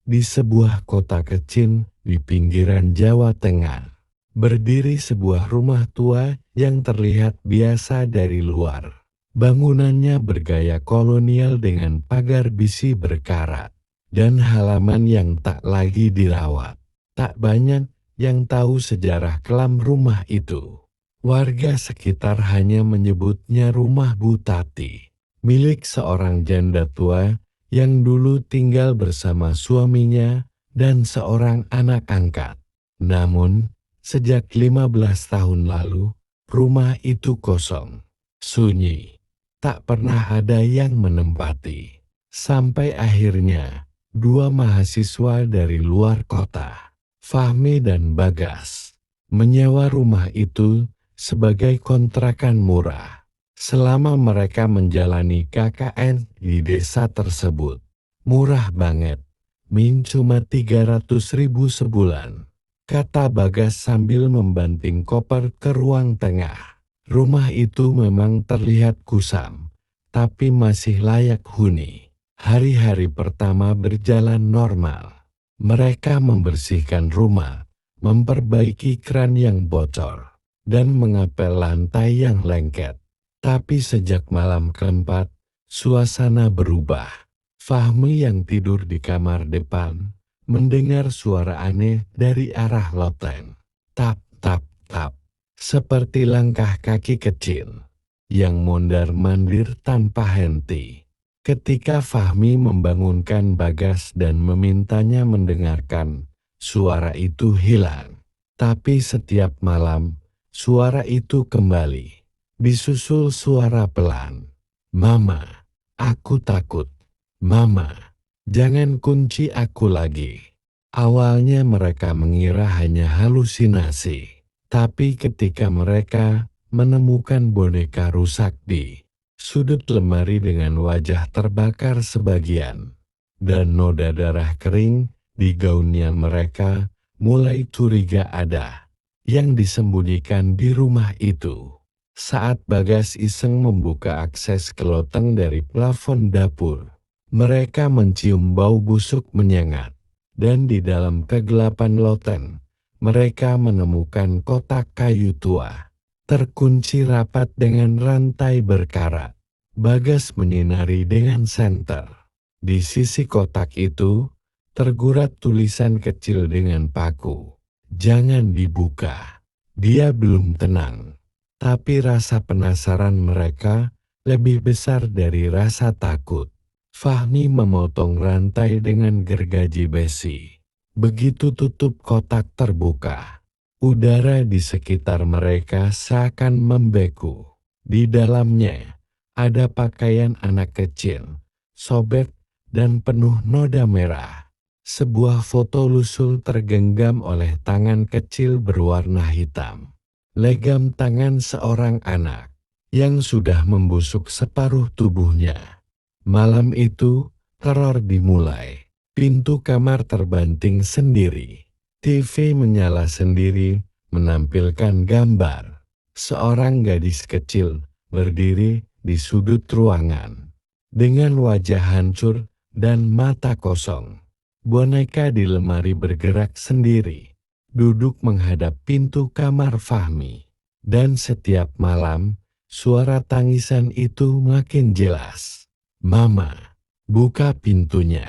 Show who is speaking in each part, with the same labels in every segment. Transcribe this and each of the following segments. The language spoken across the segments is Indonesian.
Speaker 1: Di sebuah kota kecil di pinggiran Jawa Tengah, berdiri sebuah rumah tua yang terlihat biasa dari luar. Bangunannya bergaya kolonial dengan pagar besi berkarat dan halaman yang tak lagi dirawat. Tak banyak yang tahu sejarah kelam rumah itu. Warga sekitar hanya menyebutnya rumah Bu Tati, milik seorang janda tua yang dulu tinggal bersama suaminya dan seorang anak angkat. Namun, sejak 15 tahun lalu, rumah itu kosong, sunyi, tak pernah ada yang menempati. Sampai akhirnya, dua mahasiswa dari luar kota, Fahmi dan Bagas, menyewa rumah itu sebagai kontrakan murah. Selama mereka menjalani KKN di desa tersebut, murah banget, cuma 300.000 sebulan, kata Bagas sambil membanting koper ke ruang tengah. Rumah itu memang terlihat kusam, tapi masih layak huni. Hari-hari pertama berjalan normal. Mereka membersihkan rumah, memperbaiki keran yang bocor, dan mengepel lantai yang lengket. Tapi sejak malam keempat, suasana berubah. Fahmi yang tidur di kamar depan mendengar suara aneh dari arah loteng. Tap, tap, tap. Seperti langkah kaki kecil yang mondar-mandir tanpa henti. Ketika Fahmi membangunkan Bagas dan memintanya mendengarkan, suara itu hilang. Tapi setiap malam, suara itu kembali. Disusul suara pelan. Mama, aku takut. Mama, jangan kunci aku lagi. Awalnya mereka mengira hanya halusinasi. Tapi ketika mereka menemukan boneka rusak di sudut lemari dengan wajah terbakar sebagian, dan noda darah kering di gaunnya, mereka mulai curiga ada yang disembunyikan di rumah itu. Saat Bagas iseng membuka akses ke loteng dari plafon dapur, mereka mencium bau busuk menyengat, dan di dalam kegelapan loteng, mereka menemukan kotak kayu tua, terkunci rapat dengan rantai berkarat. Bagas menyinari dengan senter. Di sisi kotak itu, tergurat tulisan kecil dengan paku. Jangan dibuka. Dia belum tenang. Tapi rasa penasaran mereka lebih besar dari rasa takut. Fahmi memotong rantai dengan gergaji besi. Begitu tutup kotak terbuka, udara di sekitar mereka seakan membeku. Di dalamnya ada pakaian anak kecil, sobek dan penuh noda merah. Sebuah foto lusuh tergenggam oleh tangan kecil berwarna hitam. Legam tangan seorang anak yang sudah membusuk separuh tubuhnya. Malam itu, teror dimulai. Pintu kamar terbanting sendiri. TV menyala sendiri, menampilkan gambar seorang gadis kecil berdiri di sudut ruangan dengan wajah hancur dan mata kosong. Boneka di lemari bergerak sendiri, duduk menghadap pintu kamar Fahmi. Dan setiap malam, suara tangisan itu makin jelas. Mama, buka pintunya.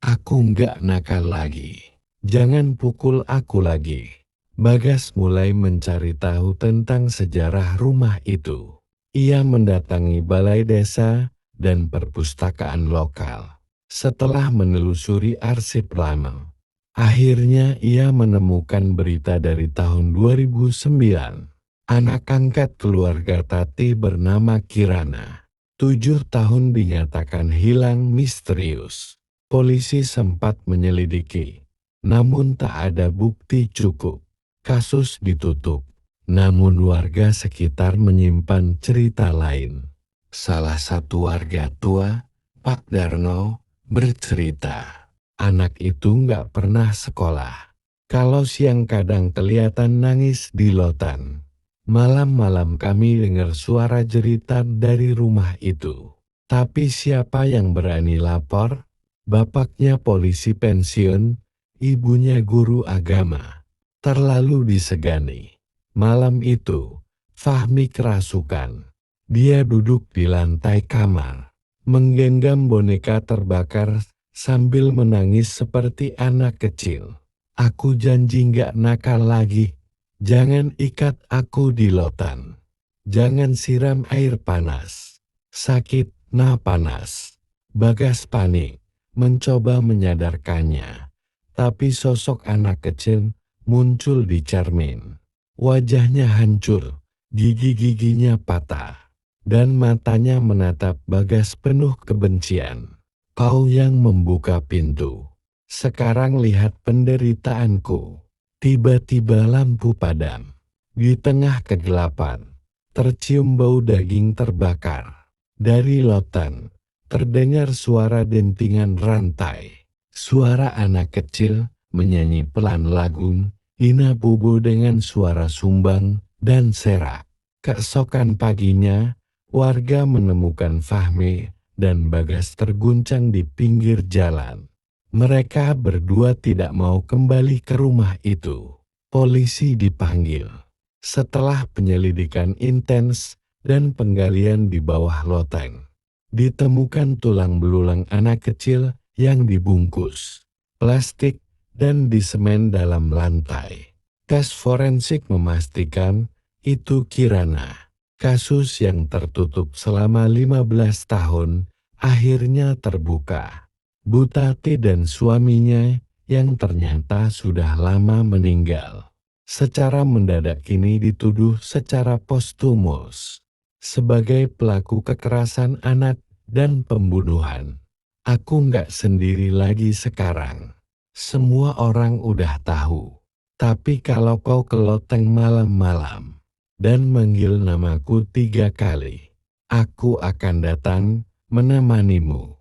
Speaker 1: Aku nggak nakal lagi. Jangan pukul aku lagi. Bagas mulai mencari tahu tentang sejarah rumah itu. Ia mendatangi balai desa dan perpustakaan lokal. Setelah menelusuri arsip lama, akhirnya ia menemukan berita dari tahun 2009. Anak angkat keluarga Tati bernama Kirana, 7 tahun, dinyatakan hilang misterius. Polisi sempat menyelidiki, namun tak ada bukti cukup. Kasus ditutup, namun warga sekitar menyimpan cerita lain. Salah satu warga tua, Pak Darno, bercerita, anak itu nggak pernah sekolah. Kalau siang kadang kelihatan nangis di lotan. Malam-malam kami dengar suara jeritan dari rumah itu. Tapi siapa yang berani lapor? Bapaknya polisi pensiun, ibunya guru agama. Terlalu disegani. Malam itu, Fahmi kerasukan. Dia duduk di lantai kamar, menggenggam boneka terbakar sambil menangis seperti anak kecil. Aku janji nggak nakal lagi. Jangan ikat aku di lotan. Jangan siram air panas. Sakit, nah panas. Bagas panik, mencoba menyadarkannya. Tapi sosok anak kecil muncul di cermin. Wajahnya hancur, gigi-giginya patah, dan matanya menatap Bagas penuh kebencian. Kau yang membuka pintu. Sekarang lihat penderitaanku. Tiba-tiba lampu padam. Di tengah kegelapan, tercium bau daging terbakar. Dari lotan, terdengar suara dentingan rantai. Suara anak kecil menyanyi pelan lagu Ina Bobo dengan suara sumbang dan serak. Keesokan paginya, warga menemukan Fahmi dan Bagas terguncang di pinggir jalan. Mereka berdua tidak mau kembali ke rumah itu. Polisi dipanggil. Setelah penyelidikan intens dan penggalian di bawah loteng, ditemukan tulang belulang anak kecil yang dibungkus plastik dan disemen dalam lantai. Tes forensik memastikan itu Kirana. Kasus yang tertutup selama 15 tahun akhirnya terbuka. Butati dan suaminya yang ternyata sudah lama meninggal. Secara mendadak kini dituduh secara postumus sebagai pelaku kekerasan anak dan pembunuhan. Aku nggak sendiri lagi sekarang. Semua orang udah tahu. Tapi kalau kau ke loteng malam-malam dan manggil namaku 3 kali, aku akan datang menemanimu.